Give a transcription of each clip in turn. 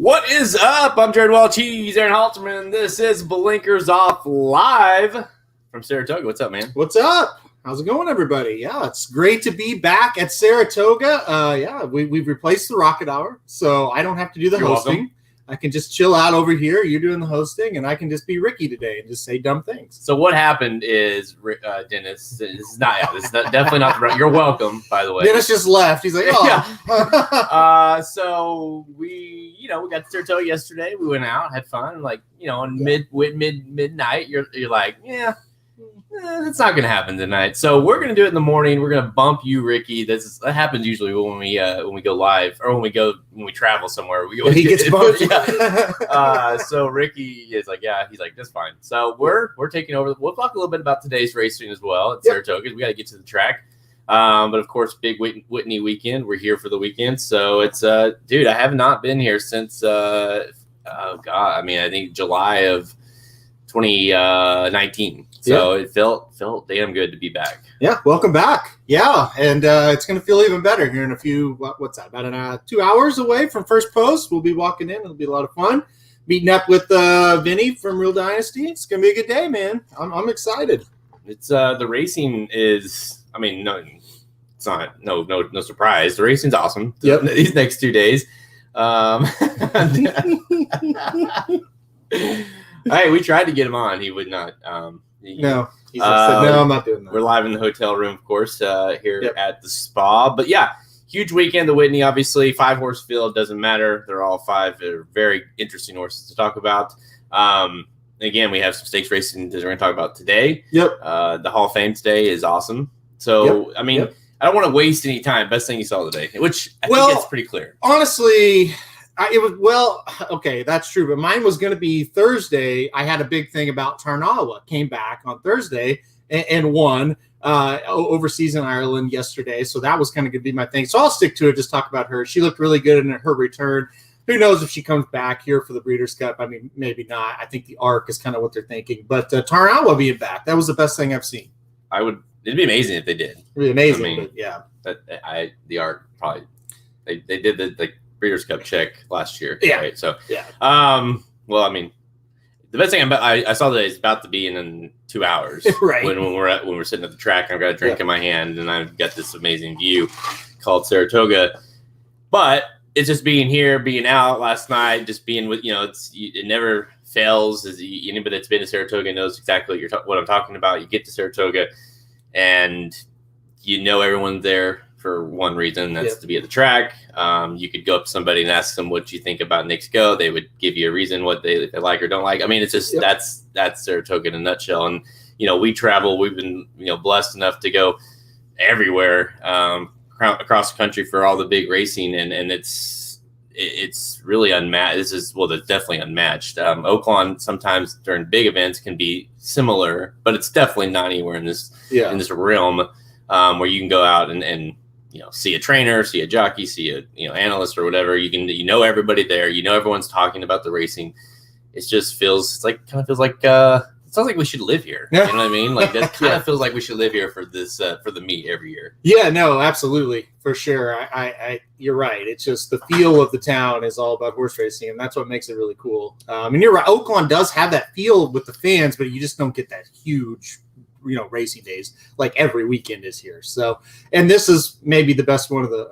What is up? I'm Jared Welch. He's Aaron Halterman. This is Blinkers Off live from Saratoga. What's up, man? What's up? How's it going, everybody? Yeah, it's great to be back at Saratoga. We've replaced the Rocket Hour, so I don't have to do the hosting. Welcome. I can just chill out over here. You're doing the hosting, and I can just be Ricky today and just say dumb things. So what happened is, Dennis, this is definitely not the right. You're welcome, by the way. Dennis just left. He's like, oh. Yeah. So we got to Saratoga yesterday. We went out, had fun. Like, on midnight, you're like, yeah. It's not going to happen tonight. So we're going to do it in the morning. We're going to bump you, Ricky. That happens usually when we go live or when we travel somewhere. He gets bumped. Yeah. So Ricky is like, yeah, he's like, that's fine. So we're taking over. We'll talk a little bit about today's racing as well at Saratoga. We got to get to the track. But of course, big Whitney weekend. We're here for the weekend. So it's dude, I have not been here since I think July of 2019. So it felt damn good to be back. Yeah, welcome back. Yeah, and it's going to feel even better here in a few, what's that, about 2 hours away from first post. We'll be walking in. It'll be a lot of fun. Meeting up with Vinny from Real Dynasty. It's going to be a good day, man. I'm excited. It's the racing is, no, it's not, no surprise. The racing's awesome. Yep. These next 2 days. Hey, we tried to get him on. He would not. No, he said, no, I'm not doing that. We're live in the hotel room, of course, here at the spa. But yeah, huge weekend. The Whitney, obviously, 5-horse field. Doesn't matter. They're all 5. They're very interesting horses to talk about. Again, we have some stakes racing that we're going to talk about today. Yep. The Hall of Fame today is awesome. So, I don't want to waste any time. Best thing you saw today, which I think it's pretty clear. Honestly, okay, that's true. But mine was going to be Thursday. I had a big thing about Tarnawa. Came back on Thursday and won overseas in Ireland yesterday. So that was kind of going to be my thing. So I'll stick to it. Just talk about her. She looked really good in her return. Who knows if she comes back here for the Breeders' Cup? Maybe not. I think the arc is kind of what they're thinking. But Tarnawa being back, that was the best thing I've seen. It'd be amazing if they did. It'd be amazing. But the arc probably they did the Breeders' Cup check last year. Yeah. Right? So, yeah. The best thing I saw today is about to be in 2 hours. Right. When we're sitting at the track, I've got a drink in my hand, and I've got this amazing view called Saratoga. But it's just being here, being out last night, just being with it never fails. Anybody that's been to Saratoga knows exactly what I'm talking about. You get to Saratoga, and everyone's there for one reason, that's to be at the track. You could go up to somebody and ask them what you think about Nick's Go. They would give you a reason what they like or don't like. It's just that's Saratoga in a nutshell. And we travel. We've been blessed enough to go everywhere across the country for all the big racing, and it's really unmatched. It's definitely unmatched. Oaklawn sometimes during big events can be similar, but it's definitely not anywhere in this realm where you can go out and see a trainer, see a jockey, see a analyst or whatever. You can everybody there. Everyone's talking about the racing. It just feels like it sounds like we should live here. You know what I mean? Like that kind of feels like we should live here for this for the meet every year. Yeah, no, absolutely, for sure. I you're right. It's just the feel of the town is all about horse racing, and that's what makes it really cool. And you're right. Oaklawn does have that feel with the fans, but you just don't get that huge, racing days like every weekend is here. So, and this is maybe the best one of the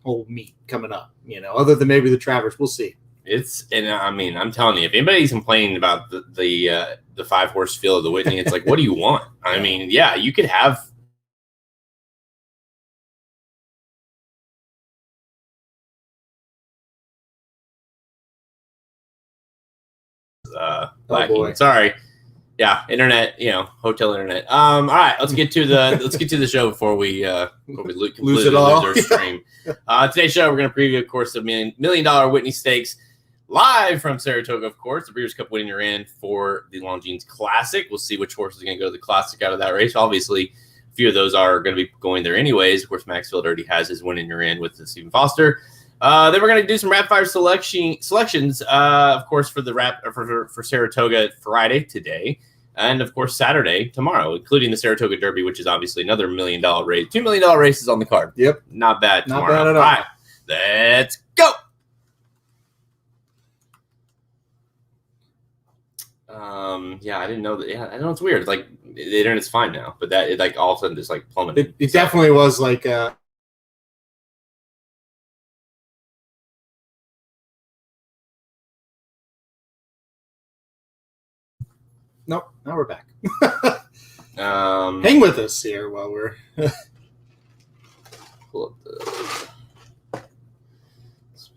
whole meet coming up. Other than maybe the Travers, we'll see. I'm telling you, if anybody's complaining about the the 5-horse field of the Whitney. It's like, what do you want? I mean, yeah, you could have lacking. Sorry. Yeah, internet, hotel internet. All right, let's get to the show before we lose it all. Lose our stream. Today's show, we're going to preview, of course, the $1 million Whitney Stakes live from Saratoga, of course. The Breeders' Cup winning your in for the Longines Classic. We'll see which horse is going to go to the Classic out of that race. Obviously, a few of those are going to be going there anyways. Of course, Maxfield already has his win in your in with the Stephen Foster. Then we're going to do some rapid fire selections, of course, for the for Saratoga Friday today, and of course Saturday tomorrow, including the Saratoga Derby, which is obviously another $1 million race. $2 million races on the card. Yep, not bad. Not bad at all. All right, let's go. Yeah, I didn't know that. Yeah, I know it's weird. Like the internet's fine now, but that it like all of a sudden just like plummeted. It definitely was like. Nope. Now we're back. Hang with us here while we're pull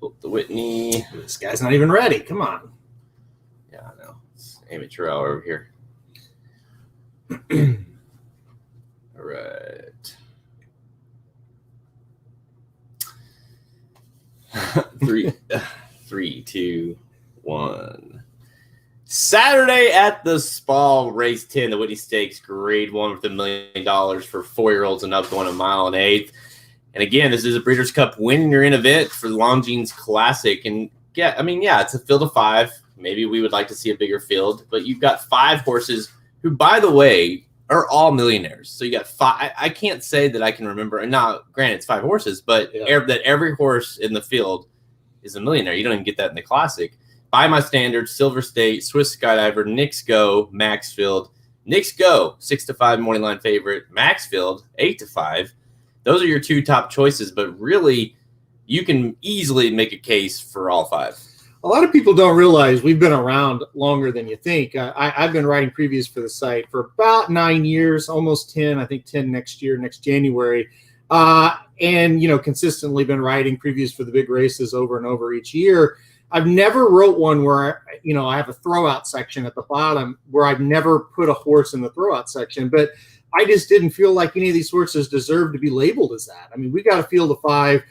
up the Whitney. This guy's not even ready. Come on. Yeah, I know. It's amateur hour over here. All right. 3, 2, 1. Saturday at the Spa, race 10, the Whitney Stakes, grade 1 with $1 million for 4-year-olds and up, going 1 1/8 miles. And again, this is a Breeders' Cup winning your in event for the Longines Classic. And yeah, I mean, yeah, it's a field of 5. Maybe we would like to see a bigger field, but you've got 5 horses who, by the way, are all millionaires. So you got 5. I can't say that I can remember. Now, granted, it's 5 horses, but that every horse in the field is a millionaire. You don't even get that in the Classic. By my standards, Silver State, Swiss Skydiver, Knicks Go, Maxfield. Knicks Go, 6-5 morning line favorite. Maxfield, 8-5. Those are your 2 top choices, but really, you can easily make a case for all 5. A lot of people don't realize we've been around longer than you think. I've been writing previews for the site for about 9 years, almost 10. I think 10 next January. And, consistently been writing previews for the big races over and over each year. I've never wrote one where, I have a throwout section at the bottom where I've never put a horse in the throwout section. But I just didn't feel like any of these horses deserve to be labeled as that. I mean, we got a field of 5.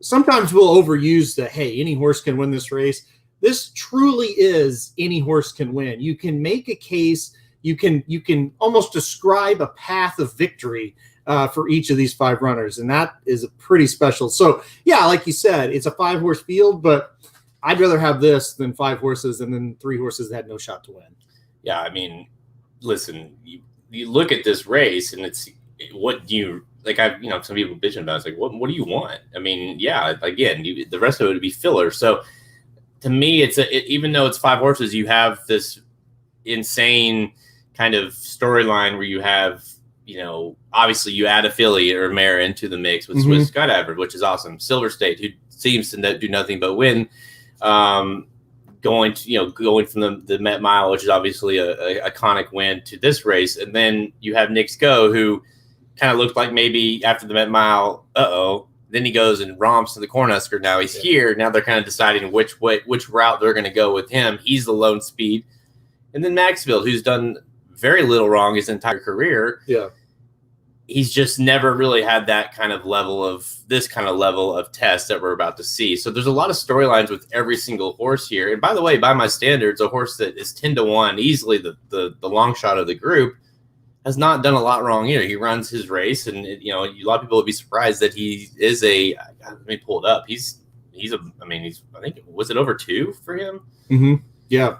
Sometimes we'll overuse the, hey, any horse can win this race. This truly is any horse can win. You can make a case. You can almost describe a path of victory for each of these 5 runners. And that is a pretty special. So, yeah, like you said, it's a 5-horse field, but I'd rather have this than 5 horses and then 3 horses that had no shot to win. Yeah, I mean, listen, you look at this race and it's what you like. Some people bitching about it. It's like, what do you want? I mean, yeah, again, the rest of it would be filler. So to me, even though it's 5 horses, you have this insane kind of storyline where you have, obviously you add a filly or a mare into the mix with Swiss Skydiver, which is awesome. Silver State, who seems to do nothing but win. Going from the Met Mile, which is obviously a iconic win, to this race, and then you have Knicks Go, who kind of looked like maybe after the Met Mile, then he goes and romps to the Cornhusker. Now he's here. Now they're kind of deciding which route they're going to go with him. He's the lone speed, and then Maxfield, who's done very little wrong his entire career. Yeah. He's just never really had that kind of level of test that we're about to see. So there's a lot of storylines with every single horse here. And by the way, by my standards, a horse that is 10-1, easily the long shot of the group, has not done a lot wrong either. He runs his race, and a lot of people would be surprised that he is let me pull it up. I think, was it over 2 for him? Mm-hmm. Yeah.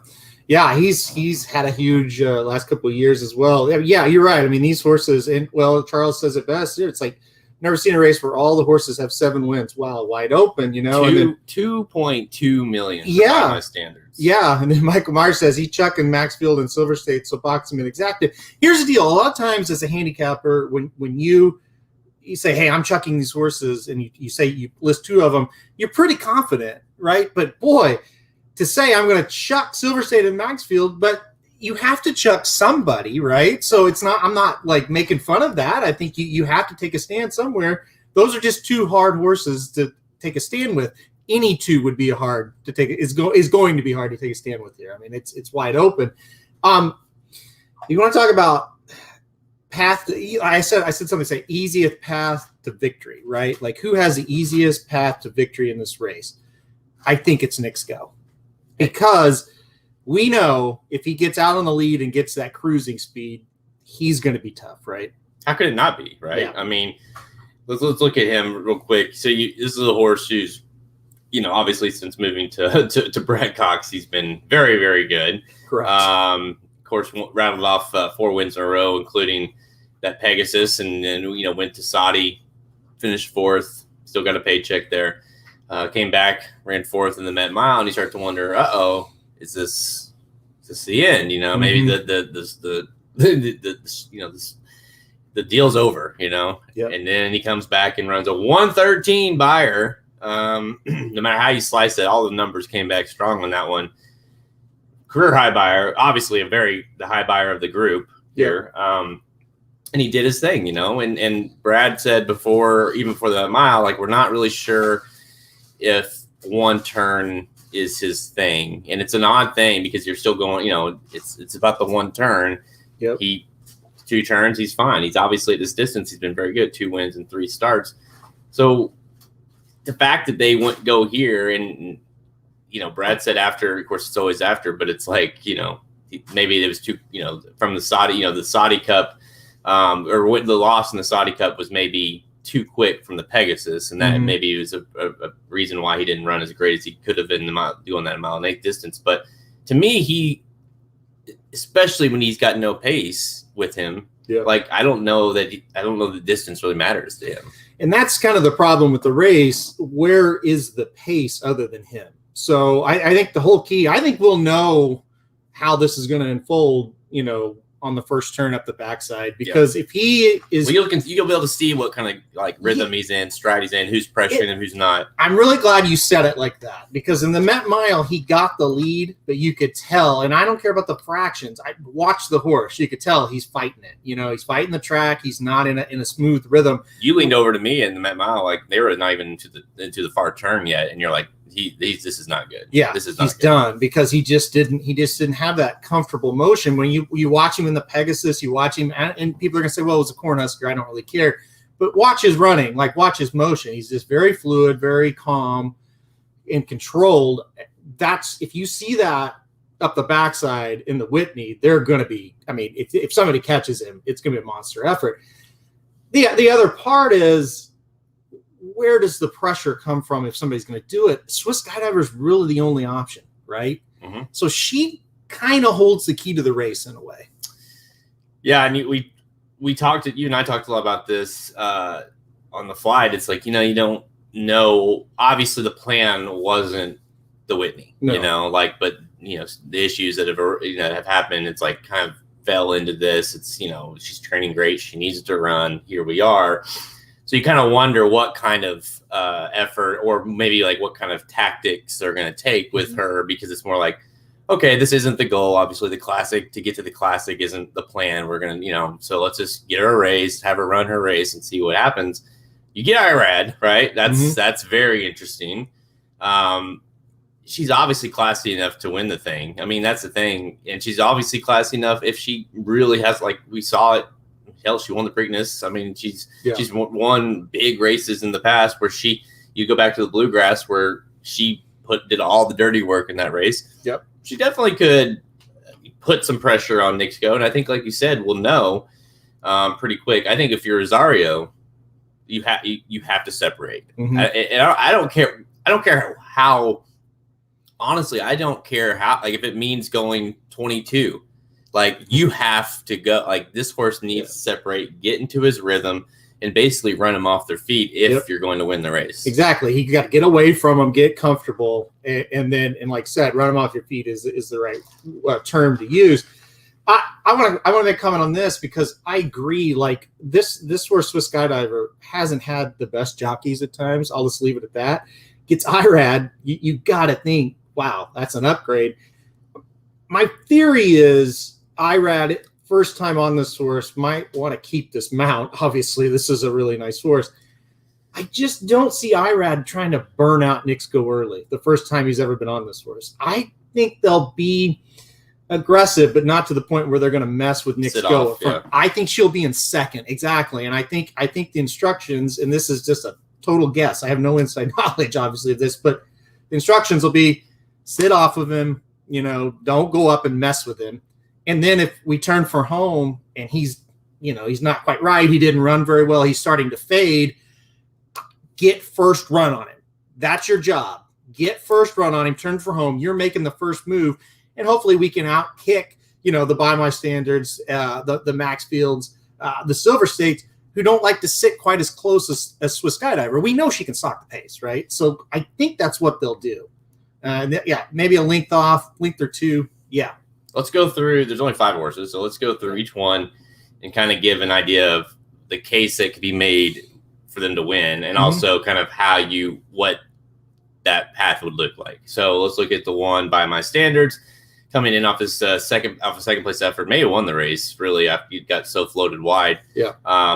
Yeah, he's had a huge last couple of years as well. Yeah, you're right. I mean, these horses, and Charles says it best. It's like never seen a race where all the horses have 7 wins. Wow, wide open, and then 2.2 million. Yeah, by my standards. Yeah, and then Michael Myers says he chucking Maxfield and Silver State, so box him in exacted. Here's the deal: a lot of times as a handicapper, when you say, "Hey, I'm chucking these horses," and you say you list 2 of them, you're pretty confident, right? But boy, to say I'm going to chuck Silver State and Maxfield, but you have to chuck somebody, right? So I'm not like making fun of that. I think you have to take a stand somewhere. Those are just two hard horses to take a stand with. Any two would be hard to take. Is going to be hard to take a stand with here. I mean, it's wide open. You want to talk about path to, I said something, say easiest path to victory, right? Like who has the easiest path to victory in this race? I think it's Nick's Go, because we know if he gets out on the lead and gets that cruising speed, he's going to be tough, right? How could it not be, right? Yeah. I mean, let's look at him real quick. So this is a horse who's, obviously since moving to Brad Cox, he's been very, very good. Correct. Of course, rattled off 4 wins in a row, including that Pegasus, and then went to Saudi, finished 4th, still got a paycheck there. Came back, ran 4th in the Met Mile, and you start to wonder, is this the end? Maybe the deal's over. Yep. And then he comes back and runs a 113 buyer. No matter how you slice it, all the numbers came back strong on that one. Career high buyer, obviously the high buyer of the group here. And he did his thing, and Brad said before, even for the mile, like, we're not really sure if one turn is his thing. And it's an odd thing because you're still going, it's about the one turn. Yep. 2 turns, he's fine. He's obviously at this distance, he's been very good, 2 wins and 3 starts. So the fact that they go here and, Brad said after, of course it's always after, but it's like, maybe it was too, from the Saudi, the Saudi Cup, or what the loss in the Saudi Cup was maybe too quick from the Pegasus, and that maybe was a reason why he didn't run as great as he could have been doing that mile and 8 distance. But to me, he, especially when he's got no pace with him, like I don't know the distance really matters to him. And that's kind of the problem with the race. Where is the pace other than him? So I think the whole key, I think we'll know how this is going to unfold, on the first turn up the backside, because if he is, you'll be able to see what kind of like rhythm he's in, stride he's in, who's pressuring him, who's not. I'm really glad you said it like that, because in the Met Mile, he got the lead, but you could tell, and I don't care about the fractions. I watched the horse. You could tell he's fighting it. He's fighting the track. He's not in a smooth rhythm. You leaned over to me in the Met Mile, like they were not even into the far turn yet. And you're like, this is not good. Yeah, this is not he's good. Done, because he just didn't have that comfortable motion. When you watch him in the Pegasus, you watch him, and people are gonna say, well, it was a Cornhusker, I don't really care. But watch his running, like watch his motion. He's just very fluid, very calm and controlled. That's, if you see that up the backside in the Whitney, they're gonna be, I mean, if somebody catches him, it's gonna be a monster effort. The other part is, where does the pressure come from if somebody's going to do it? Swiss Skydiver is really the only option, right? Mm-hmm. So she kind of holds the key to the race in a way. Yeah, and we talked, you and I talked a lot about this on the flight. It's like, you don't know. Obviously, the plan wasn't the Whitney, no. but the issues that have happened. It's like kind of fell into this. It's she's training great. She needs to run. Here we are. So you kind of wonder what kind of effort, or maybe like what kind of tactics they're going to take with her, because it's more like, okay, this isn't the goal. Obviously, to get to the classic isn't the plan. We're going to, so let's just get her a race, have her run her race, and see what happens. You get Irad, right? That's very interesting. She's obviously classy enough to win the thing. I mean, that's the thing. And she's obviously classy enough if she really has, like we saw it. Hell, she won the Preakness. I mean, she's won big races in the past where you go back to the Bluegrass where she did all the dirty work in that race. Yep. She definitely could put some pressure on Nick's Go. And I think, like you said, we'll know pretty quick. I think if you're Rosario, you have to separate. Mm-hmm. I don't care. I don't care how, honestly, I don't care how, like if it means going 22. Like, you have to go. Like, this horse needs to separate, get into his rhythm, and basically run him off their feet if you're going to win the race. Exactly. He got to get away from them, get comfortable, and then, like I said, run him off your feet is the right term to use. I want to make a comment on this, because I agree. Like, this horse, Swiss Skydiver, hasn't had the best jockeys at times. I'll just leave it at that. Gets Irad, you got to think, wow, that's an upgrade. my theory is Irad, first time on this horse, might want to keep this mount. Obviously, this is a really nice horse. I just don't see Irad trying to burn out Knicks Go early the first time he's ever been on this horse. I think they'll be aggressive, but not to the point where they're going to mess with Knicks Go. Yeah. I think she'll be in second. Exactly. And I think the instructions, and this is just a total guess, I have no inside knowledge, obviously, of this, but the instructions will be sit off of him, don't go up and mess with him. And then if we turn for home and he's not quite right, he didn't run very well, he's starting to fade, get first run on him. That's your job. Get first run on him, turn for home. You're making the first move, and hopefully we can outkick, the By My Standards, the Maxfields, the Silver Stakes, who don't like to sit quite as close as Swiss Skydiver. We know she can stalk the pace, right? So I think that's what they'll do. Maybe a length or two. Yeah. Let's go through. There's only 5 horses, so let's go through each one and kind of give an idea of the case that could be made for them to win, and also kind of what that path would look like. So let's look at the one By My Standards, coming in off his second place effort. May have won the race really after he got so floated wide. Yeah.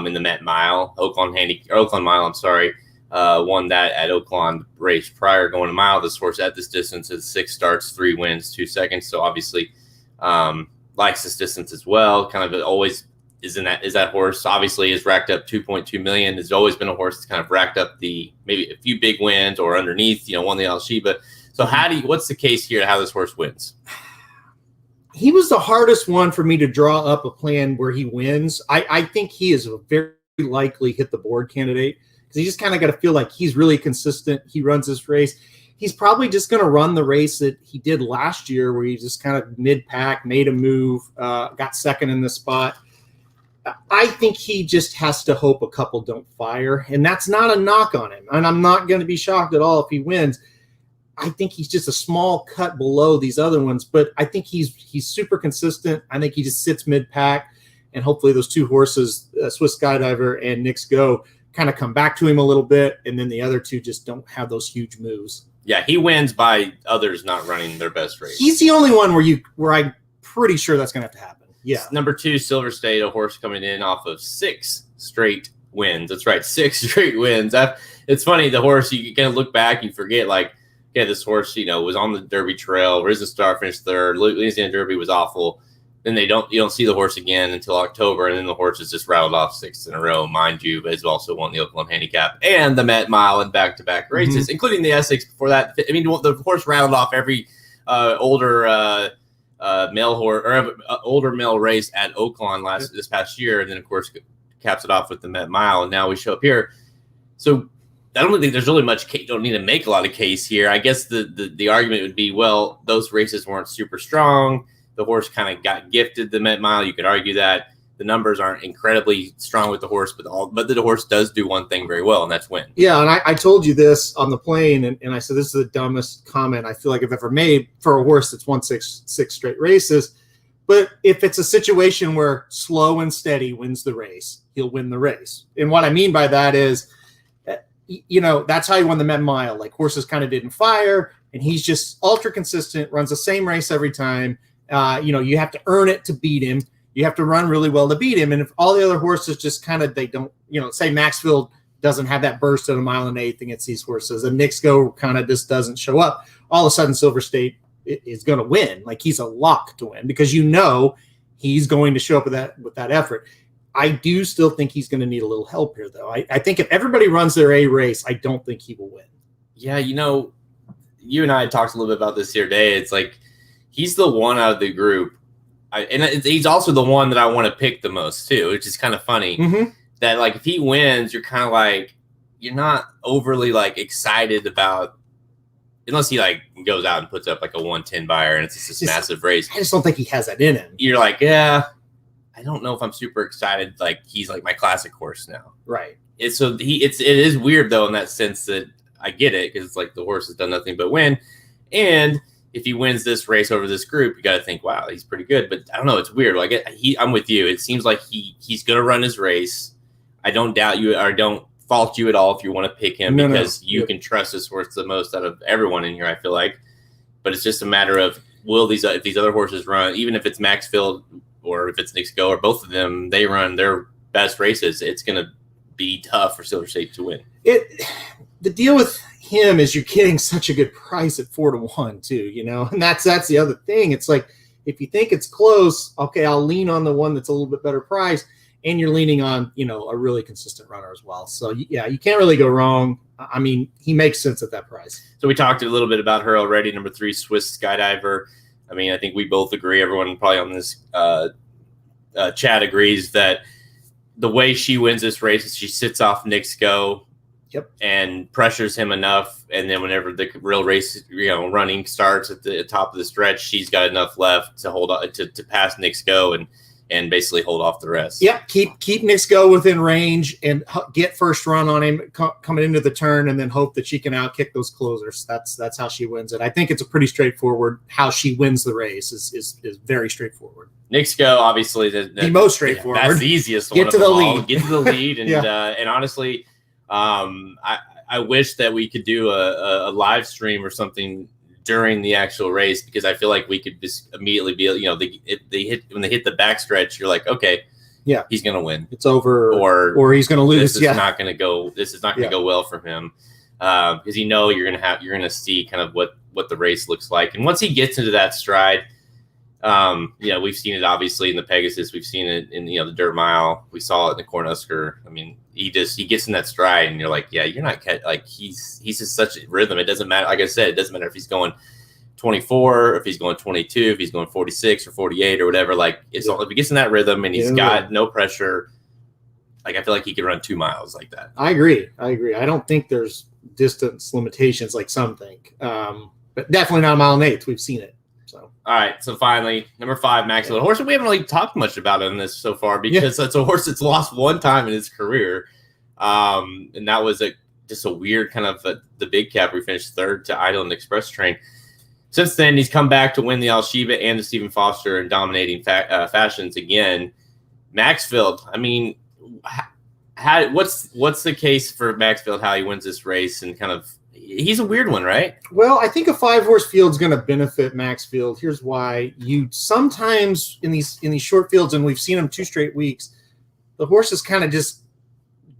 In the Met Mile, Oakland Mile. I'm sorry. Won that at Oakland race prior going a mile. This horse at this distance has 6 starts, 3 wins, 2 seconds. So obviously likes this distance as well. Kind of always is that horse obviously has racked up 2.2 million. Has always been a horse that's kind of racked up maybe a few big wins or underneath, won the Al-Shiba. So what's the case here to how this horse wins? He was the hardest one for me to draw up a plan where he wins. I think he is a very likely hit the board candidate, because you just kind of got to feel like he's really consistent. He runs this race. He's probably just going to run the race that he did last year, where he just kind of mid-pack, made a move, got second in the spot. I think he just has to hope a couple don't fire, and that's not a knock on him. And I'm not going to be shocked at all if he wins. I think he's just a small cut below these other ones, but I think he's super consistent. I think he just sits mid-pack, and hopefully those 2 horses, Swiss Skydiver and Knicks Go, kind of come back to him a little bit, and then the other 2 just don't have those huge moves. Yeah, he wins by others not running their best race. He's the only one where I'm pretty sure that's going to have to happen. Yeah. Number 2, Silver State, a horse coming in off of 6 straight wins. That's right, 6 straight wins. It's funny, the horse, you kind of look back, you forget, this horse, was on the Derby Trail, Risen Star finished 3rd, Louisiana Derby was awful. Then you don't see the horse again until October, and then the horse has just rattled off 6 in a row, mind you, but has also won the Oakland Handicap and the Met Mile in back-to-back races, including the Essex before that. I mean, the horse rattled off every older male horse or older male race at Oakland this past year, and then of course caps it off with the Met Mile, and now we show up here. So I don't think there's really much. Don't need to make a lot of case here. I guess the argument would be, well, those races weren't super strong. The horse kind of got gifted the Met Mile. You could argue that the numbers aren't incredibly strong with the horse, but the horse does do one thing very well, and that's win. Yeah, and I told you this on the plane, and I said this is the dumbest comment I feel like I've ever made for a horse that's won six straight races. But if it's a situation where slow and steady wins the race, he'll win the race. And what I mean by that is, that's how he won the Met Mile. Like, horses kind of didn't fire, and he's just ultra consistent, runs the same race every time. You have to earn it to beat him. You have to run really well to beat him. And if all the other horses just kind of, they don't, say Maxfield doesn't have that burst at 1 1/8 against these horses, and Knicks Go kind of just doesn't show up, all of a sudden Silver State is going to win. Like, he's a lock to win, because he's going to show up with that effort. I do still think he's going to need a little help here, though. I think if everybody runs their A race, I don't think he will win. Yeah, you and I talked a little bit about this the other day. It's like, he's the one out of the group. He's also the one that I want to pick the most, too, which is kind of funny. Mm-hmm. That, like, if he wins, you're kind of like, you're not overly, like, excited about, unless he, like, goes out and puts up, like, a 110 buyer and it's just this massive race. I just don't think he has that in him. You're like, yeah, I don't know if I'm super excited. Like, he's, like, my classic horse now. Right. It is weird, though, in that sense that I get it, because it's like the horse has done nothing but win. And if he wins this race over this group, you got to think, wow, he's pretty good. But I don't know, it's weird. Like, I'm with you. It seems like he's going to run his race. I don't doubt you, or don't fault you at all if you want to pick him, because you can trust this horse the most out of everyone in here, I feel like. But it's just a matter of, will if these other horses run, even if it's Maxfield or if it's Knicks Go or both of them, they run their best races, it's going to be tough for Silver State to win. The deal with him is you're getting such a good price at 4-1 too, and that's the other thing. It's like, if you think it's close, okay, I'll lean on the one that's a little bit better price, and you're leaning on, a really consistent runner as well. So yeah, you can't really go wrong. I mean, he makes sense at that price. So we talked a little bit about her already. Number 3, Swiss Skydiver. I mean, I think we both agree. Everyone probably on this chat agrees that the way she wins this race is she sits off Knicks Go. Yep. And pressures him enough, and then whenever the real race, running starts at the top of the stretch, she's got enough left to hold on to pass Knicks Go and basically hold off the rest. Yep. Keep Knicks Go within range and get first run on him coming into the turn, and then hope that she can outkick those closers. That's how she wins it. I think it's a pretty straightforward. How she wins the race is very straightforward. Knicks Go, obviously the most straightforward. That's the easiest one. Get to the lead. Get to the lead, and and honestly. I wish that we could do a live stream or something during the actual race, because I feel like we could just immediately be, when they hit the backstretch, you're like, okay, yeah, he's gonna win. It's over, or he's gonna lose. This is not gonna go. This is not gonna go well for him, because you're gonna see kind of what the race looks like, and once he gets into that stride. We've seen it obviously in the Pegasus. We've seen it in the Dirt Mile. We saw it in the Cornhusker. I mean, he gets in that stride, and you're like, yeah, you're not like he's just such a rhythm. It doesn't matter. Like I said, it doesn't matter if he's going 24, if he's going 22, if he's going 46 or 48 or whatever. Like if he gets in that rhythm and he's got no pressure, like I feel like he could run 2 miles like that. I agree. I don't think there's distance limitations like some think, but definitely not a mile and 8. We've seen it. So. All right, so finally, number 5, Maxfield. A horse that we haven't really talked much about in this so far, because it's a horse that's lost one time in his career, and that was just a weird kind of the big cap where he finished 3rd to Island Express Train. Since then, he's come back to win the Al-Sheba and the Stephen Foster in dominating fashions again. Maxfield, I mean, what's the case for Maxfield? How he wins this race, and kind of. He's a weird one, right? Well, I think a 5-horse field is going to benefit Maxfield. Here's why. You sometimes in these short fields, and we've seen them 2 straight weeks, the horses kind of just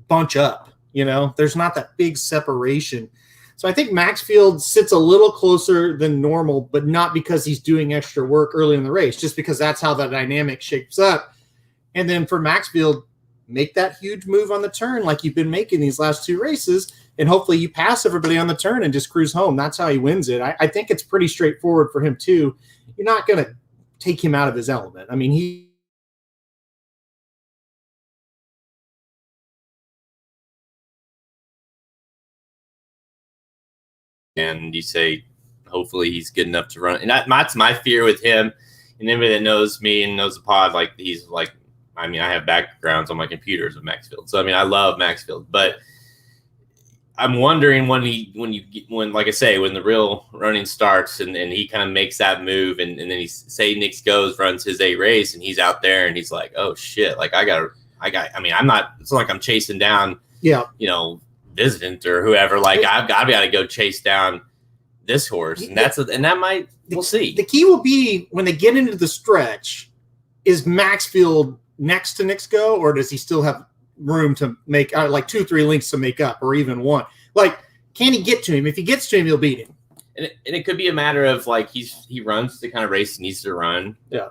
bunch up. There's not that big separation. So I think Maxfield sits a little closer than normal, but not because he's doing extra work early in the race, just because that's how the dynamic shapes up. And then for Maxfield, make that huge move on the turn like you've been making these last 2 races. And hopefully you pass everybody on the turn and just cruise home. That's how he wins it. I think it's pretty straightforward for him, too. You're not going to take him out of his element. I mean, and you say, hopefully he's good enough to run. And that's my fear with him. And anybody that knows me and knows the pod, like he's like, I mean, I have backgrounds on my computers of Maxfield. So, I mean, I love Maxfield, but I'm wondering when like I say, when the real running starts and he kind of makes that move and then Knicks Goes runs his A race and he's out there and he's like, oh shit, like I mean, I'm not, it's not like I'm chasing down, Visitant or whoever, like I've got to go chase down this horse. And we'll see. The key will be when they get into the stretch, is Maxfield next to Knicks Go, or does he still have room to make like 2-3 lengths to make up, or even 1? Like, can he get to him? If he gets to him, he'll beat him. And it could be a matter of like he runs the kind of race he needs to run. Yeah.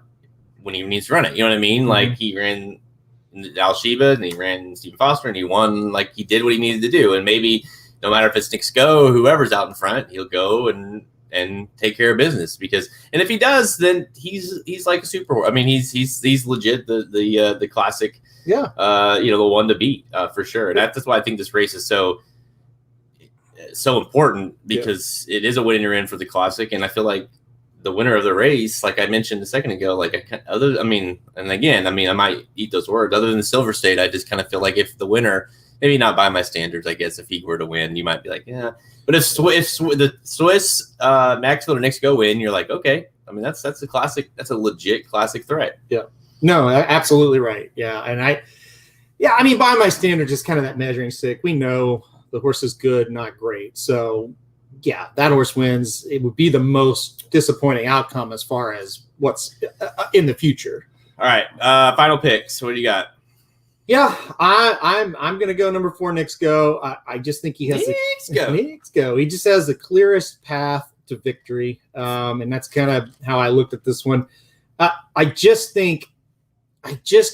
When he needs to run it, you know what I mean? Mm-hmm. Like he ran Al-Sheba and he ran Stephen Foster and he won. Like he did what he needed to do. And maybe no matter if it's Knicks Go, whoever's out in front, he'll go and take care of business, because if he does, then he's like a super. I mean, he's legit the classic. Yeah. The one to beat for sure. And that's why I think this race is so important, because it is a win you're in for the classic. And I feel like the winner of the race, like I mentioned a second ago, like I might eat those words. Other than the Silver State, I just kind of feel like if the winner, maybe not by my standards, I guess if he were to win, you might be like, yeah. But if the Swiss Maxfield or Knicks Go win, you're like, okay. I mean, that's a classic. That's a legit classic threat. Yeah. No, absolutely right. Yeah. And I mean, by my standards, just kind of that measuring stick. We know the horse is good, not great. So yeah, that horse wins. It would be the most disappointing outcome as far as what's in the future. All right, final picks. What do you got? Yeah, I'm gonna go number 4, Knicks Go. I just think he has Knicks Go. He just has the clearest path to victory, and that's kind of how I looked at this one. I just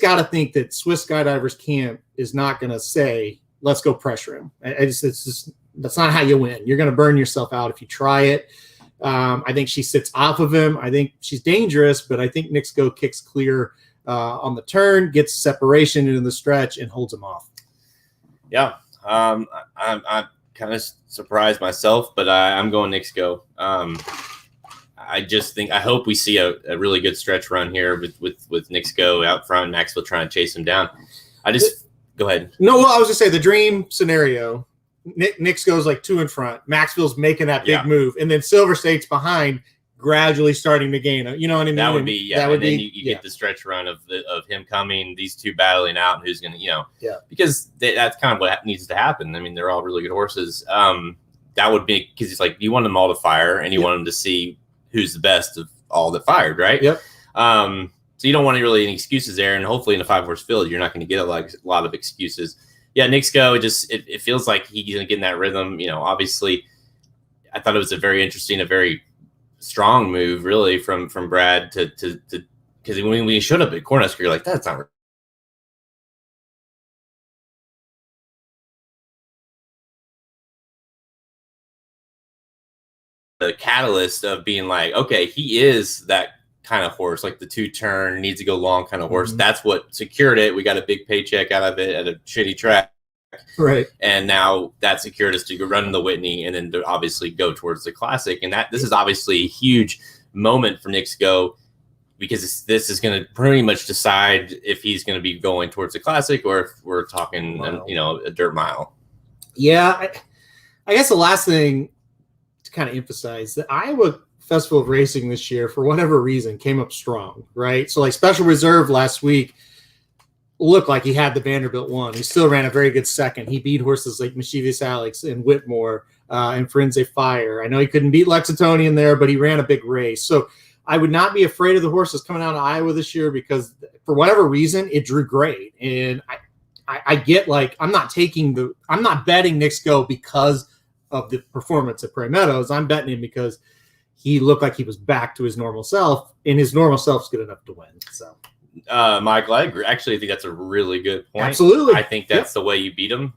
got to think that Swiss Skydivers Camp is not going to say, let's go pressure him. It's just that's not how you win. You're going to burn yourself out if you try it. I think she sits off of him. I think she's dangerous, but I think Knicks Go kicks clear on the turn, gets separation into the stretch, and holds him off. Yeah, I'm kind of surprised myself, but I'm going Knicks Go. I hope we see a really good stretch run here with Knicks Go out front, Maxwell trying to chase him down. Go ahead. No, well, I was going to say the dream scenario, Knicks Go's like 2 in front. Maxwell's making that big move, and then Silver State's behind, gradually starting to gain. You know what I mean? That would be, and then you get the stretch run of him coming, these two battling out, and who's going to, because that's kind of what needs to happen. I mean, they're all really good horses. That would be, because it's like you want them all to fire, and you want them to see who's the best of all that fired, right? Yep. So you don't want any excuses there, and hopefully in a 5-horse field, you're not going to get a lot of excuses. Yeah, Knicks Go. It feels like he's going to get in that rhythm. Obviously, I thought it was a very interesting, a very strong move, really, from Brad to because when he showed up at Cornhusker, you're like, that's not. The catalyst of being like, okay, he is that kind of horse, like the 2-turn, needs to go long kind of horse. That's what secured it. We got a big paycheck out of it at a shitty track. Right. And now that secured us to go run the Whitney and then to obviously go towards the Classic. And this is obviously a huge moment for Knicks Go, because this is going to pretty much decide if he's going to be going towards the Classic or if we're talking, a dirt mile. Yeah. I guess the last thing to kind of emphasize, the Iowa Festival of Racing this year, for whatever reason, came up strong, right? So like Special Reserve last week looked like he had the Vanderbilt one. He still ran a very good second. He beat horses like Mischievous Alex and Whitmore and Frenzy Fire. I know he couldn't beat Lexingtonian there, but he ran a big race. So I would not be afraid of the horses coming out of Iowa this year, because for whatever reason, it drew great. And I get, like, I'm not betting Knicks Go because of the performance at Prairie Meadows. I'm betting him because he looked like he was back to his normal self, and his normal self's good enough to win. So, Michael, I agree. Actually, I think that's a really good point. Absolutely. I think that's the way you beat him.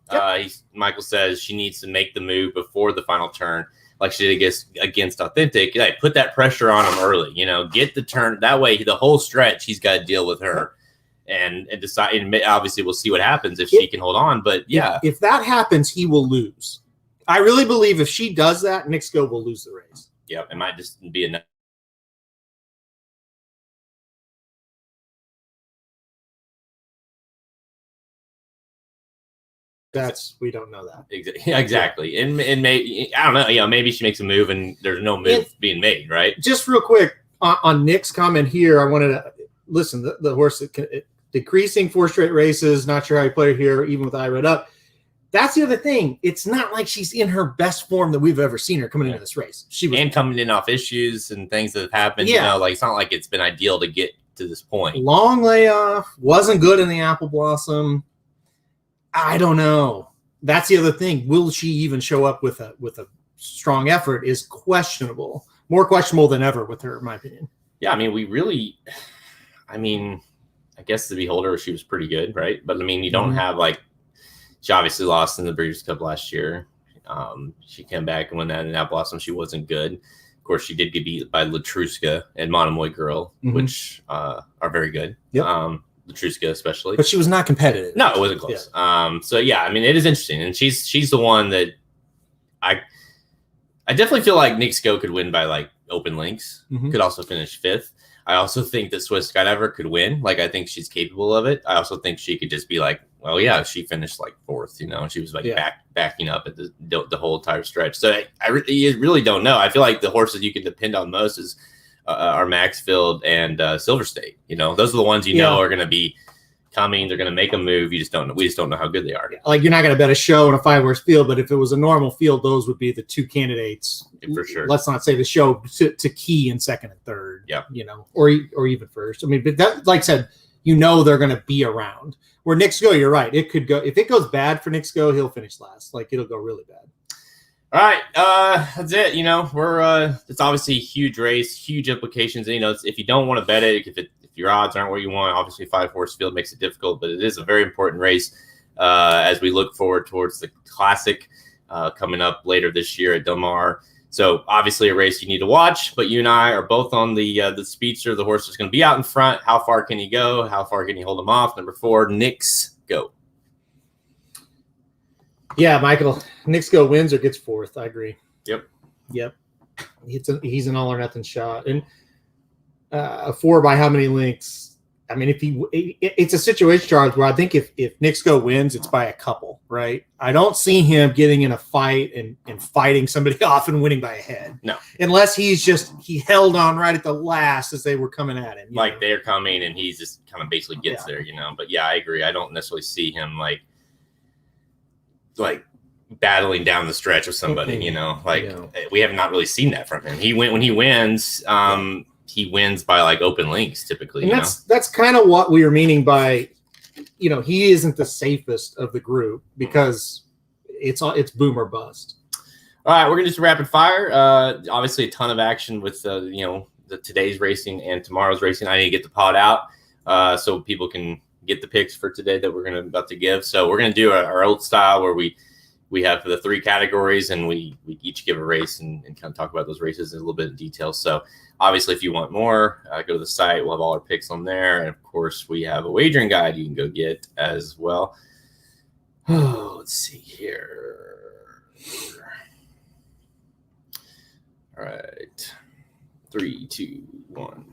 Michael says she needs to make the move before the final turn, like she did against Authentic. Like, put that pressure on him early. Get the turn. That way, the whole stretch, he's got to deal with her and decide. And obviously, we'll see what happens if she can hold on. But if that happens, he will lose. I really believe if she does that, Knicks Go will lose the race. Yeah, it might just be enough. We don't know that. Exactly. And maybe, I don't know, maybe she makes a move and there's no move being made, right? Just real quick on Nick's comment here, I wanted to listen, the horse decreasing 4 straight races, not sure how he played here, even with I read up. That's the other thing. It's not like she's in her best form that we've ever seen her coming into this race. She was coming in off issues and things that have happened. Like, it's not like it's been ideal to get to this point. Long layoff, wasn't good in the Apple Blossom. I don't know. That's the other thing. Will she even show up with a strong effort is questionable. More questionable than ever with her, in my opinion. Yeah, I guess the Beholder, she was pretty good, right? But you don't have she obviously lost in the Breeders' Cup last year. She came back and won that in Apple Blossom. She wasn't good. Of course, she did get beat by Latruska and Monomoy Girl, which are very good. Yep. Latruska especially. But she was not competitive. No, it wasn't close. Yeah. It is interesting. And she's the one that I definitely feel like Knicks Go could win by open links. Could also finish 5th. I also think that Swiss Skydiver could win. I think she's capable of it. I also think she could just be she finished 4th, she was backing up at the whole entire stretch. So I really don't know. I feel like the horses you can depend on most are Maxfield and Silver State. Those are the ones are going to be coming. They're going to make a move. We just don't know how good they are. Like, you're not going to bet a show in a 5-horse field, but if it was a normal field, those would be the two candidates for sure. Let's not say the show to key in second and third. Yeah, or even first. I mean, but that, like I said, they're going to be around. Where Knicks Go, you're right. It could go, if it goes bad for Knicks Go, he'll finish last. Like, it'll go really bad. All right, that's it. We're it's obviously a huge race, huge implications. And, if you don't want to bet it, if your odds aren't where you want, obviously 5-horse field makes it difficult. But it is a very important race as we look forward towards the Classic coming up later this year at Del Mar. So obviously a race you need to watch. But you and I are both on the speedster. The horse is going to be out in front. How far can he go? How far can he hold him off? Number 4, Knicks Go. Yeah, Michael, Knicks Go wins or gets 4th. I agree. Yep. He's an all or nothing shot. And a 4 by how many lengths? I mean, it's a situation, Charles, where I think if Knicks Go wins, it's by a couple, right? I don't see him getting in a fight and fighting somebody off and winning by a head. No. Unless he held on right at the last as they were coming at him. Like they're coming and he's just kind of basically gets there, But yeah, I agree. I don't necessarily see him like battling down the stretch with somebody, we have not really seen that from him. When he wins, he wins by like open links typically. And that's kind of what we were meaning by, he isn't the safest of the group because it's boom or bust. All right, we're gonna just rapid fire. Obviously a ton of action with the today's racing and tomorrow's racing. I need to get the pod out so people can get the picks for today that we're about to give. So we're gonna do our old style where we have the 3 categories and we each give a race and kind of talk about those races in a little bit of detail. So obviously, if you want more, go to the site. We'll have all our picks on there. And, of course, we have a wagering guide you can go get as well. Oh, let's see here. All right. 3, 2, 1.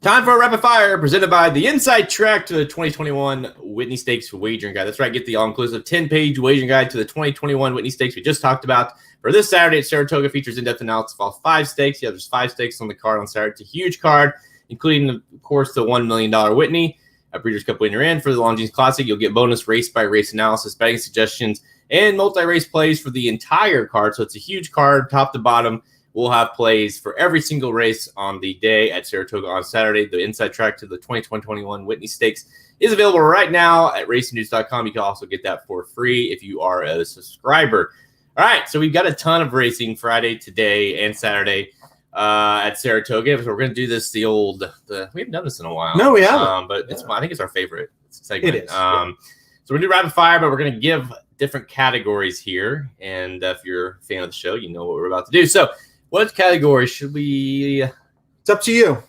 Time for a rapid fire presented by the Inside Track to the 2021 Whitney Stakes wagering guide. That's right. Get the all-inclusive 10-page wagering guide to the 2021 Whitney Stakes we just talked about. For this Saturday at Saratoga, features in-depth analysis of all 5 stakes. Yeah, there's 5 stakes on the card on Saturday. It's a huge card, including, of course, the $1 million Whitney, a Breeders' Cup winner in for the Longines Classic. You'll get bonus race-by-race analysis, betting suggestions, and multi-race plays for the entire card. So it's a huge card, top to bottom. We'll have plays for every single race on the day at Saratoga on Saturday. The Inside Track to the 2021 Whitney Stakes is available right now at racingnews.com. You can also get that for free if you are a subscriber. All right, so we've got a ton of racing Friday, today, and Saturday at Saratoga. So we're going to do this we haven't done this in a while. No, we haven't. But I think it's our favorite segment. It is. So we're going to do rapid fire, but we're going to give different categories here. And if you're a fan of the show, you know what we're about to do. So what category should we? It's up to you.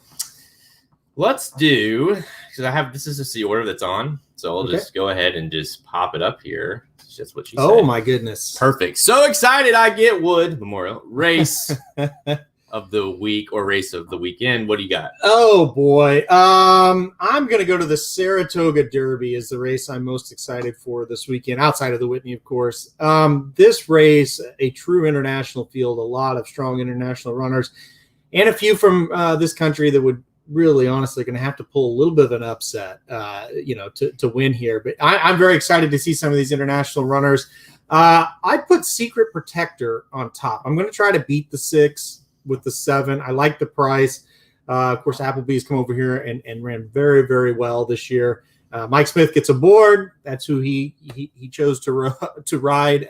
Let's do, because this is just the order that's on. So I'll just go ahead and just pop it up here. It's just what she said. Oh my goodness. Perfect. So excited. I get Wood Memorial race of the week or race of the weekend. What do you got? Oh boy. I'm going to go to the Saratoga Derby is the race I'm most excited for this weekend, outside of the Whitney, of course. This race, a true international field, a lot of strong international runners, and a few from this country that would really honestly going to have to pull a little bit of an upset, to win here. But I'm very excited to see some of these international runners. I put Secret Protector on top. I'm going to try to beat the 6 with the 7. I like the price. Of course, Applebee's come over here and ran very, very well this year. Mike Smith gets aboard. That's who he chose to ride.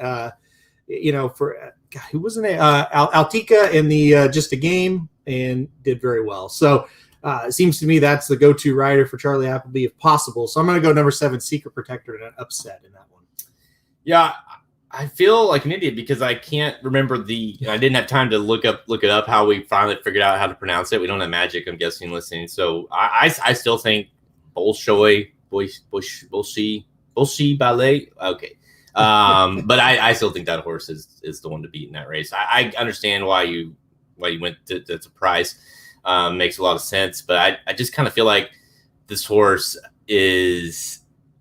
Who wasn't it? Altica in the Just a Game, and did very well. So it seems to me that's the go-to rider for Charlie Appleby if possible. So I'm going to go number 7, Secret Protector, and an upset in that one. Yeah, I feel like an idiot because I can't remember I didn't have time to look it up how we finally figured out how to pronounce it. We don't have magic, I'm guessing, listening. So I still think Bolshoi Ballet. Okay. But I still think that horse is the one to beat in that race. I understand why you went that's a price. Makes a lot of sense, but I just kind of feel like this horse is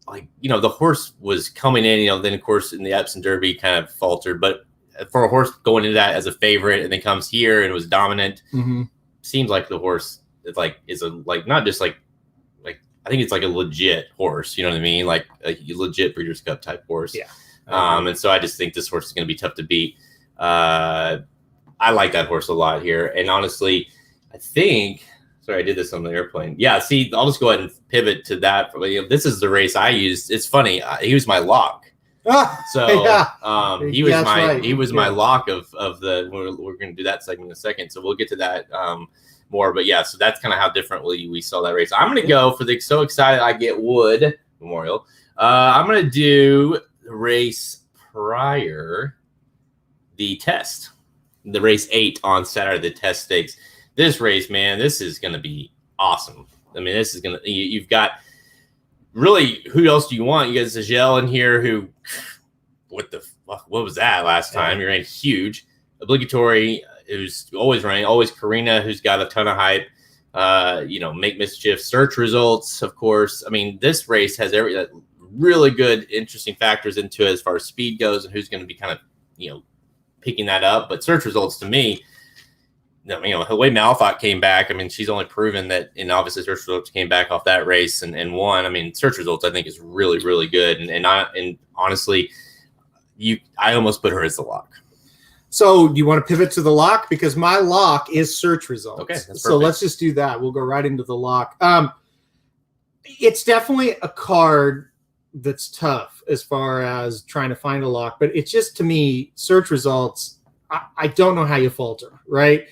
like, the horse was coming in, then of course in the Epsom Derby kind of faltered, but for a horse going into that as a favorite and then comes here and was dominant, seems like the horse is not just like I think it's like a legit horse. You know what I mean? Like a legit Breeders' Cup type horse. Yeah. And so I just think this horse is going to be tough to beat. I like that horse a lot here. And honestly, I think, sorry, I did this on the airplane. Yeah, see, I'll just go ahead and pivot to that. This is the race I used. It's funny. He was my lock. So he was my lock of the, we're going to do that segment in a second. So we'll get to that more. But yeah, so that's kind of how differently we saw that race. I'm going to go for the So Excited I Get Wood Memorial. I'm going to do the race prior, the test, the race 8 on Saturday, the test stakes. This race, man, this is going to be awesome. I mean, this is going to, you've got really, who else do you want? You got Zagel in here who, what the fuck, what was that last time? He ran huge. Obligatory, who's always running, always Karina, who's got a ton of hype. Make Mischief, Search Results, of course. I mean, this race has every really good, interesting factors into it as far as speed goes and who's going to be kind of, picking that up. But Search Results, to me, the way Malthot came back, I mean, she's only proven that, and obviously Search Results came back off that race and won. I mean, Search Results, I think, is really, really good. And honestly, I almost put her as the lock. So do you want to pivot to the lock? Because my lock is Search Results. Okay, that's perfect. So let's just do that. We'll go right into the lock. It's definitely a card that's tough as far as trying to find a lock, but it's just, to me, Search Results, I don't know how you falter, right?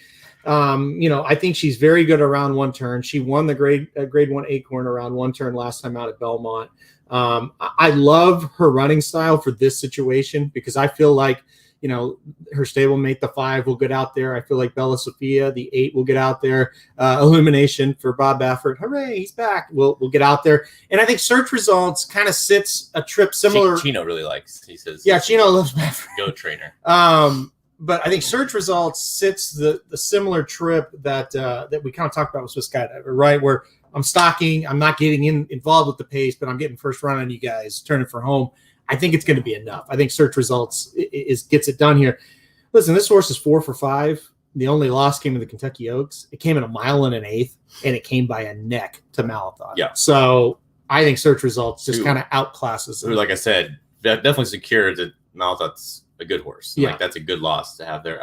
I think she's very good around one turn. She won the grade 1 Acorn around one turn last time out at Belmont. I love her running style for this situation because I feel like, her stablemate, the 5, will get out there. I feel like Bella Sophia, the 8, will get out there. Illumination for Bob Baffert. Hooray, he's back. We'll get out there. And I think Search Results kind of sits a trip similar. Chino really likes. He says, yeah, Chino loves Baffert. Go trainer. But I think Search Results sits the similar trip that we kind of talked about with Swiss Skydiver, right? Where I'm stocking, I'm not getting involved with the pace, but I'm getting first run on you guys, turning for home. I think it's going to be enough. I think Search Results gets it done here. Listen, this horse is 4 for 5. The only loss came in the Kentucky Oaks. It came in a mile and an eighth, and it came by a neck to Malathon. Yeah. So I think Search Results just kind of outclasses it. Like I said, that definitely secured that Malathon's a good horse. Yeah. Like, that's a good loss to have there.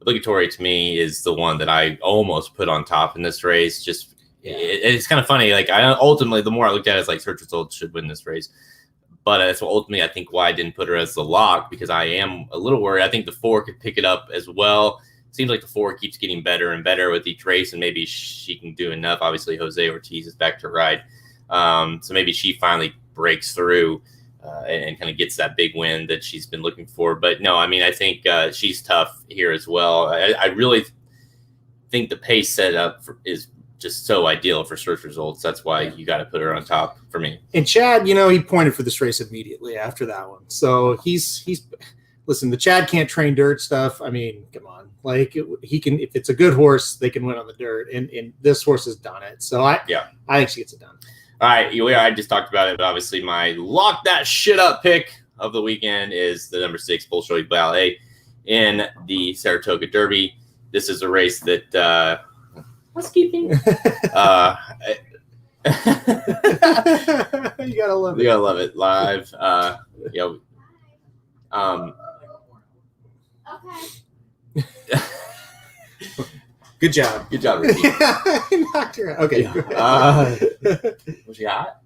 Obligatory, to me, is the one that I almost put on top in this race. Just it's kind of funny. Like, ultimately, the more I looked at it, it's like Search Results should win this race. But that's ultimately, I think, why I didn't put her as the lock, because I am a little worried. I think the 4 could pick it up as well. Seems like the 4 keeps getting better and better with each race, and maybe she can do enough. Obviously, Jose Ortiz is back to ride. So maybe she finally breaks through and kind of gets that big win that she's been looking for. But no, I mean, I think she's tough here as well. I really think the pace setup is just so ideal for Search Results. That's why you got to put her on top for me. And Chad, he pointed for this race immediately after that one. So he's listen, the Chad can't train dirt stuff. I mean, come on. Like, he can, if it's a good horse, they can win on the dirt. And this horse has done it. So I think she gets it done. All right. I just talked about it, but obviously my lock that shit up pick of the weekend is the number 6 Bolshoi Ballet in the Saratoga Derby. This is a race that, housekeeping. You gotta love it. You gotta love it live. Okay. Good job. Good job, Ricky. Knocked her out. Okay. Was she hot?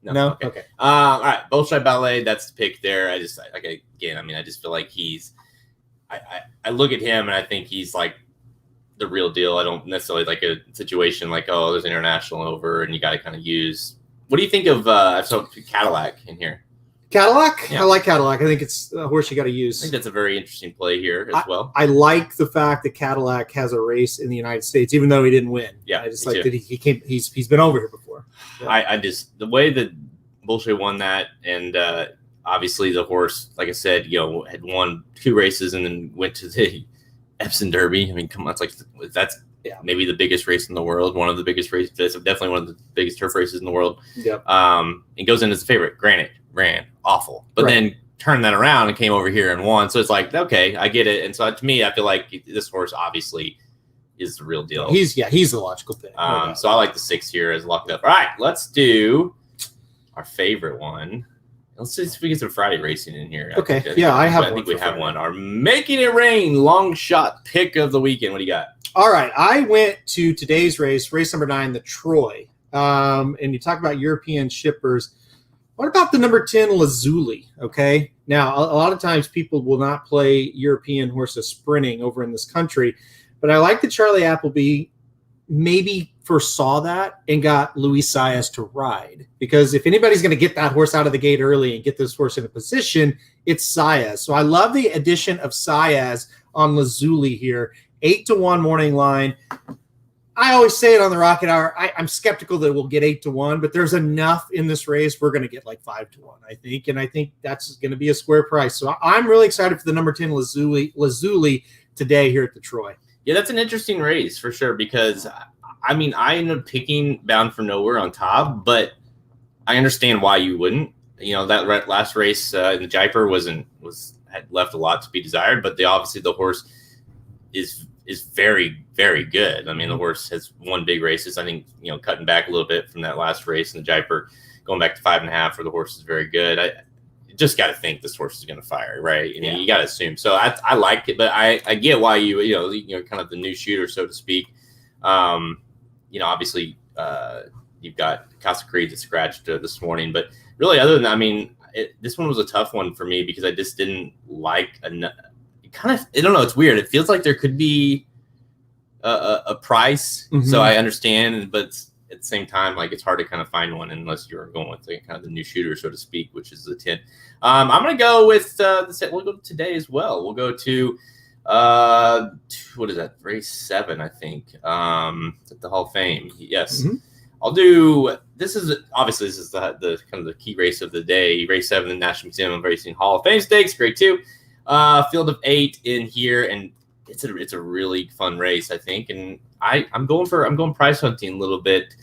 No. Okay. All right. Bolshoi Ballet. That's the pick there. I just feel like he's. I look at him and I think he's like the real deal. I don't necessarily like a situation like, oh, there's international over and you got to kind of use. What do you think of Cadillac in here? Cadillac? Yeah. I like Cadillac. I think it's a horse you got to use. I think that's a very interesting play here as well. I like the fact that Cadillac has a race in the United States, even though he didn't win. Yeah, I just like that he came. He's been over here before. Yeah. I just, the way that Bolshoi won that, and obviously the horse, like I said, had won 2 races and then went to the Epsom Derby. I mean, come on, that's maybe the biggest race in the world, one of the biggest races. That's definitely one of the biggest turf races in the world. Yep. It goes in as a favorite. Granted, ran awful, but then turned that around and came over here and won. So it's like, okay, I get it. And so to me, I feel like this horse obviously is the real deal. He's the logical pick. So I like the 6 here as locked up. All right, let's do our favorite one. Let's see if we get some Friday racing in here. Okay. I think we have one. Our Making It Rain long shot pick of the weekend. What do you got? All right. I went to today's race number 9, the Troy. And you talk about European shippers. What about the number 10 Lazuli? Okay. Now, a lot of times people will not play European horses sprinting over in this country, but I like that Charlie Appleby maybe foresaw that and got Luis Saez to ride, because if anybody's going to get that horse out of the gate early and get this horse in a position, it's Saez. So I love the addition of Saez on Lazuli here. 8-1 morning line. I always say it on the Rocket Hour. I'm skeptical that we'll get 8-1, but there's enough in this race. We're going to get like 5-1, I think. And I think that's going to be a square price. So I'm really excited for the number 10 Lazuli today here at the Troy. Yeah, that's an interesting race for sure, because I mean, I ended up picking Bound for Nowhere on top, but I understand why you wouldn't. You know, that last race in the Jaipur had left a lot to be desired, but obviously the horse is very, very good. I mean, the horse has won big races. I think, you know, cutting back a little bit from that last race in the Jaipur, going back to 5.5 for the horse is very good. I just got to think this horse is going to fire, right? And you got to assume. So I like it, but I get why you know, kind of the new shooter, so to speak. You know, obviously you've got Casa Creed that scratched this morning, but really other than that, I mean, this one was a tough one for me because I just didn't like enough. Kind of, I don't know. It's weird. It feels like there could be a price. Mm-hmm. So I understand, but at the same time, like, it's hard to kind of find one unless you're going with kind of the new shooter, so to speak, which is the 10. I'm going to go with we'll go today as well. We'll go to what is that? Race 7, I think. At the Hall of Fame. Yes. Mm-hmm. I'll do. This is the kind of the key race of the day. Race 7, the National Museum of Racing Hall of Fame Stakes, grade 2. Field of 8 in here, and it's a really fun race, I think. And I'm going price hunting a little bit.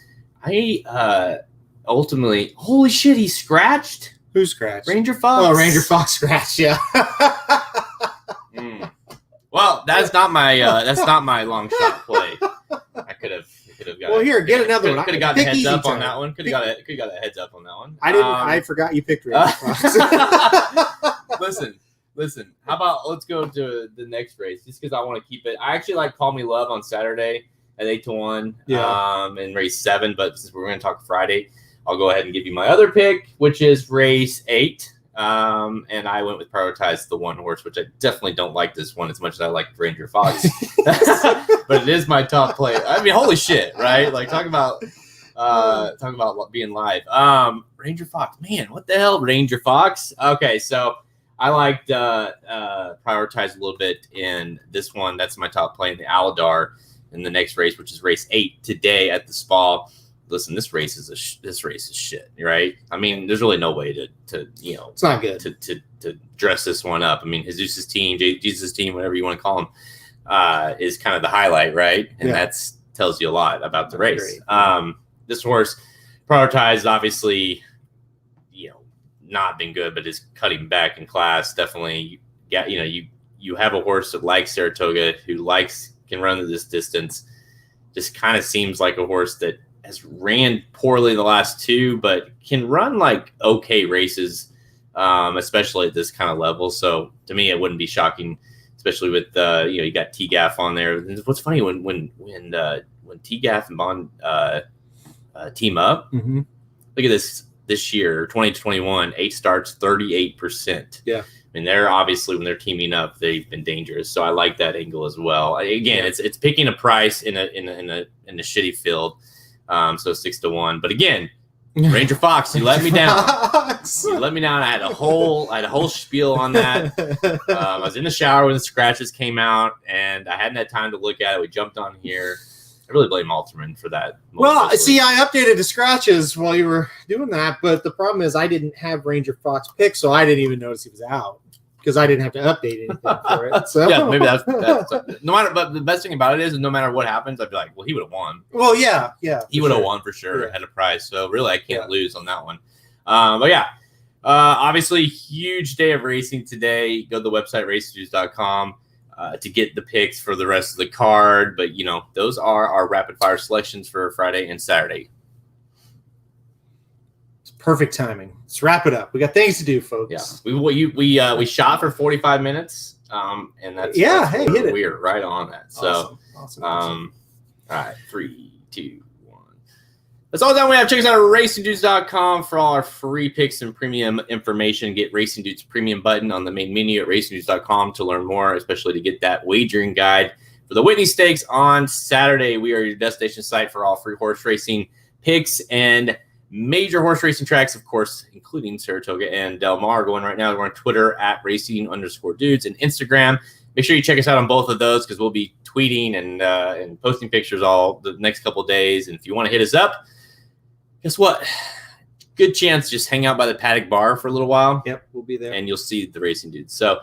Ultimately, holy shit, he scratched. Who scratched? Ranger Fox. Oh, Ranger Fox scratched. Yeah. Well, that's not my long shot play. I could have got. Well, here, get another one. Could have gotten a heads up on that one. Could have got a heads up on that one. I didn't. I forgot you picked Ranger Fox. Listen. How about let's go to the next race, just because I want to keep it. I actually like Call Me Love on Saturday at 8-1. Yeah. In race 7, but since we're going to talk Friday, I'll go ahead and give you my other pick, which is race 8. And I went with Prioritize the one horse, which I definitely don't like this one as much as I like Ranger Fox. But it is my top play. I mean, holy shit, right? Like, talk about being live. Ranger Fox, man, what the hell, Ranger Fox? Okay, so I liked Prioritize a little bit in this one. That's my top play in the Aladar in the next race, which is race 8 today at the Spa. Listen, this race is shit, right? I mean, there's really no way to it's not good to dress this one up. I mean, Jesus' team, whatever you want to call him, is kind of the highlight, right? And that's tells you a lot about the race. This horse, Prioritized, obviously, not been good, but is cutting back in class. Definitely, yeah. You have a horse that likes Saratoga, who can run this distance. Just kind of seems like a horse that has ran poorly the last 2, but can run like okay races, especially at this kind of level. So to me, it wouldn't be shocking, especially with you got T-Gaff on there. What's funny when T-Gaff and Bond team up, mm-hmm. Look at this year, 2021, 8 starts, 38%. Yeah. I mean, they're obviously, when they're teaming up, they've been dangerous. So I like that angle as well. Again, it's picking a price in a shitty field. So 6-1. But again, Ranger Fox, you let me down. I had a whole spiel on that. I was in the shower when the scratches came out, and I hadn't had time to look at it. We jumped on here. I really blame Alterman for that. Well, see, I updated the scratches while you were doing that, but the problem is I didn't have Ranger Fox picked, so I didn't even notice he was out because I didn't have to update anything for it. So yeah, maybe that's no matter. But the best thing about it is, no matter what happens, I'd be like, well, he would have won. Well, yeah, he would have won for sure at a price. So really, I can't lose on that one. But yeah, obviously, huge day of racing today. Go to the website racejuice.com. to get the picks for the rest of the card. But, those are our rapid-fire selections for Friday and Saturday. It's perfect timing. Let's wrap it up. We got things to do, folks. Yeah, we shot for 45 minutes, and that's hit it. We're right on that. So, Awesome. all right, 3, 2, 1. That's all the time we have. Check us out at racingdudes.com for all our free picks and premium information. Get Racing Dudes premium button on the main menu at racingdudes.com to learn more, especially to get that wagering guide for the Whitney Stakes on Saturday. We are your destination site for all free horse racing picks and major horse racing tracks, of course, including Saratoga and Del Mar. Going right now, we're on Twitter at racing_dudes and Instagram. Make sure you check us out on both of those because we'll be tweeting and posting pictures all the next couple of days. And if you want to hit us up, guess what? Good chance just hang out by the paddock bar for a little while. Yep, we'll be there. And you'll see the Racing Dudes. So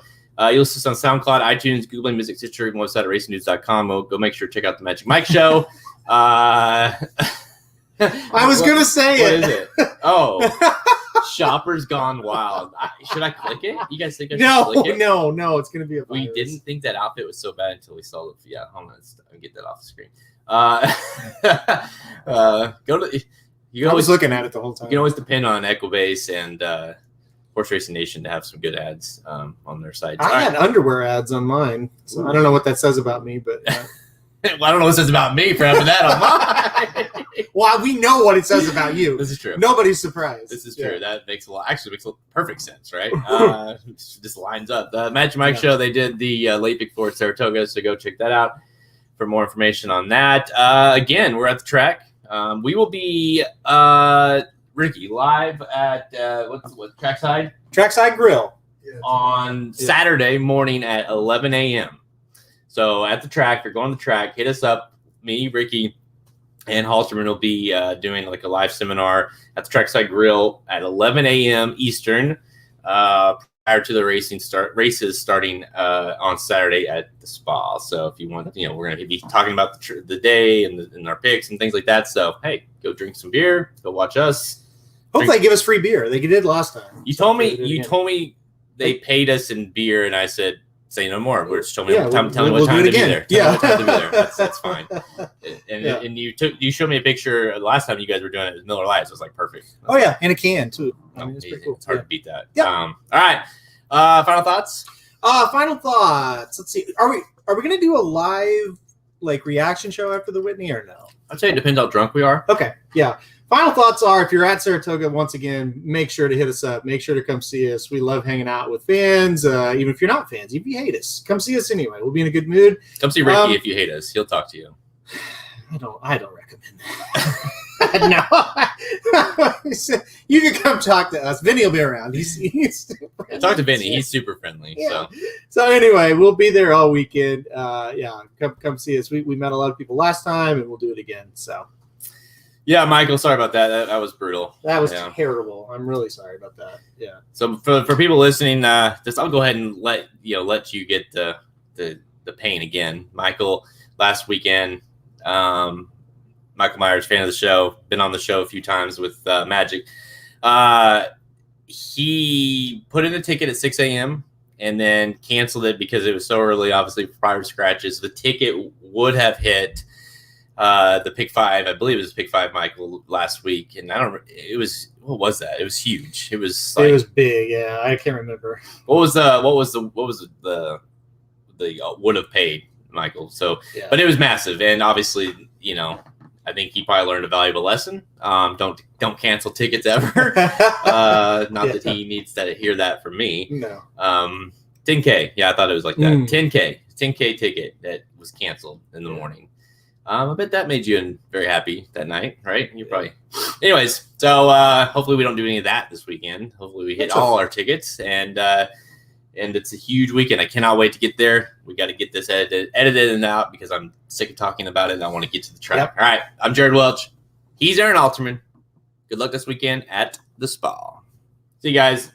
you'll see us on SoundCloud, iTunes, Google Music, Stitcher, and website at racingdudes.com. Go make sure to check out the Magic Mike Show. I was going to say What is it? Oh, Shopper's Gone Wild. Should I click it? You guys think I should click it? No. It's going to be a virus. We didn't think that outfit was so bad until we saw it. Yeah, hold on. Let's get that off the screen. Go to... I was looking at it the whole time. You can always depend on Equibase and Horse Racing Nation to have some good ads on their sites. I had underwear ads on mine, so I don't know what that says about me, but well, I don't know what it says about me for having that on mine. Well, we know what it says about you. This is true. Nobody's surprised. This is true. Yeah. That makes perfect sense, right? Just lines up. The Magic Mike Show, they did the late pick for Saratoga, so go check that out for more information on that. Again, we're at the track. We will be Ricky live at what Trackside? Trackside Grill on Saturday morning at 11 a.m. So at the track, if you're going to the track, hit us up. Me, Ricky, and Halterman will be doing like a live seminar at the Trackside Grill at 11 a.m. Eastern prior to the races starting on Saturday at the spa. So if you want, we're going to be talking about the day and our picks and things like that. So, hey, go drink some beer, go watch us. Hopefully they give us free beer. They did last time. You told me they paid us in beer, and I said, say no more. We're just telling me what time to be there. That's fine. And you showed me a picture the last time you guys were doing it with Miller Lights. It was like perfect. In a can too. It's pretty cool. It's hard to beat that. Yeah. All right. Final thoughts. Let's see. Are we going to do a live reaction show after the Whitney or no? I'd say it depends how drunk we are. Okay. Yeah. Final thoughts are, if you're at Saratoga, once again, make sure to hit us up. Make sure to come see us. We love hanging out with fans, even if you're not fans. If you hate us, come see us anyway. We'll be in a good mood. Come see Ricky if you hate us. He'll talk to you. I don't recommend that. No. You can come talk to us. Vinny will be around. He's talk to Vinny. He's super friendly. Yeah. So anyway, we'll be there all weekend. Come see us. We met a lot of people last time, and we'll do it again. So. Yeah, Michael, sorry about that. That was brutal. That was terrible. I'm really sorry about that. Yeah. So for people listening, I'll go ahead and let you get the pain again. Michael, last weekend, Michael Myers, fan of the show, been on the show a few times with Magic. He put in a ticket at 6 a.m. and then canceled it because it was so early, obviously prior to scratches. The ticket would have hit the pick 5, I believe it was pick 5, Michael, last week, and what was that? It was huge. It was big. Yeah, I can't remember. What was the would have paid, Michael? So, but it was massive, and obviously, I think he probably learned a valuable lesson. Don't cancel tickets ever. Not that he needs to hear that from me. No. 10K. Yeah, I thought it was like that. 10K ticket that was canceled in the morning. I bet that made you very happy that night, right? You probably. Anyways, so hopefully we don't do any of that this weekend. Hopefully we hit all our tickets, and it's a huge weekend. I cannot wait to get there. We got to get this edited and out because I'm sick of talking about it, and I want to get to the track. Yep. All right, I'm Jared Welch. He's Aaron Alterman. Good luck this weekend at the spa. See you guys.